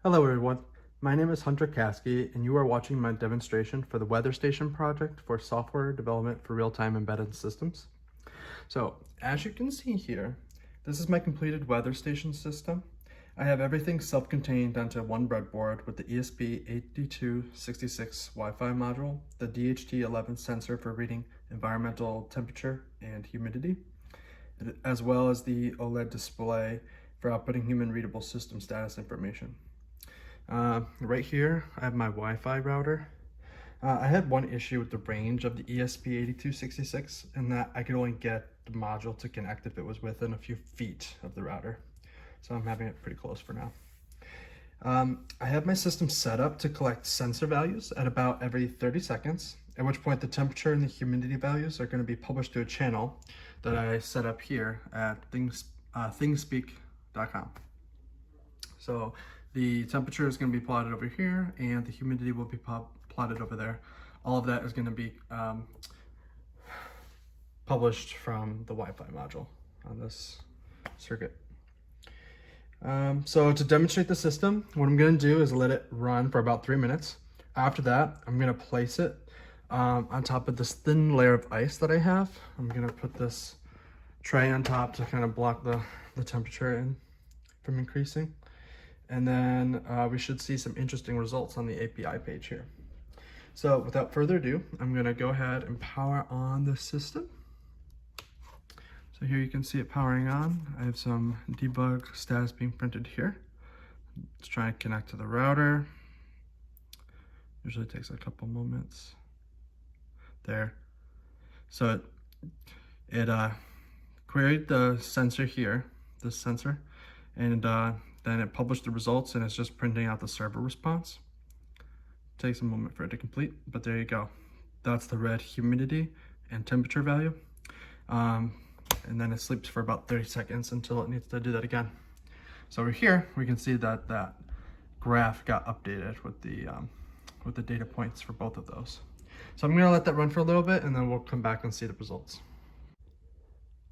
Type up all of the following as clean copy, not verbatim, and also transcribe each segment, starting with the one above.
Hello everyone, my name is Hunter Caskey and you are watching my demonstration for the Weather Station project for software development for real-time embedded systems. So as you can see here, this is my completed weather station system. I have everything self-contained onto one breadboard with the ESP8266 Wi-Fi module, the DHT11 sensor for reading environmental temperature and humidity, as well as the OLED display for outputting human readable system status information. Right here, I have my Wi-Fi router. I had one issue with the range of the ESP8266 in that I could only get the module to connect if it was within a few feet of the router. So I'm having it pretty close for now. I have my system set up to collect sensor values at about every 30 seconds, at which point the temperature and the humidity values are going to be published to a channel that I set up here at thingspeak.com. So the temperature is going to be plotted over here and the humidity will be plotted over there. All of that is going to be published from the Wi-Fi module on this circuit. So to demonstrate the system, what I'm going to do is let it run for about 3 minutes. After that, I'm going to place it on top of this thin layer of ice that I have. I'm going to put this tray on top to kind of block the temperature from increasing. And then we should see some interesting results on the API page here. So without further ado, I'm going to go ahead and power on the system. So here you can see it powering on. I have some debug status being printed here. Let's try and connect to the router. Usually takes a couple moments. There. So it queried the sensor here, this sensor, and then it published the results and it's just printing out the server response. Takes a moment for it to complete, but there you go. That's the red humidity and temperature value. And then it sleeps for about 30 seconds until it needs to do that again. So over here, we can see that that graph got updated with the data points for both of those. So I'm gonna let that run for a little bit and then we'll come back and see the results.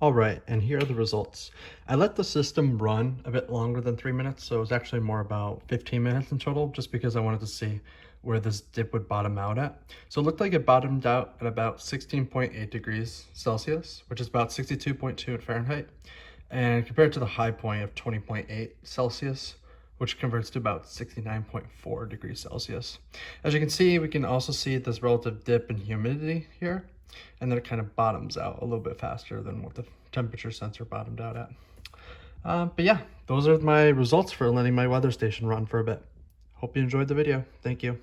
All right, and here are the results. I let the system run a bit longer than 3 minutes, so it was actually more about 15 minutes in total, just because I wanted to see where this dip would bottom out at. So it looked like it bottomed out at about 16.8 degrees Celsius, which is about 62.2 Fahrenheit, and compared to the high point of 20.8 Celsius, which converts to about 69.4 degrees Celsius. As you can see, we can also see this relative dip in humidity here, and then it kind of bottoms out a little bit faster than what the temperature sensor bottomed out at. But yeah, those are my results for letting my weather station run for a bit. Hope you enjoyed the video. Thank you.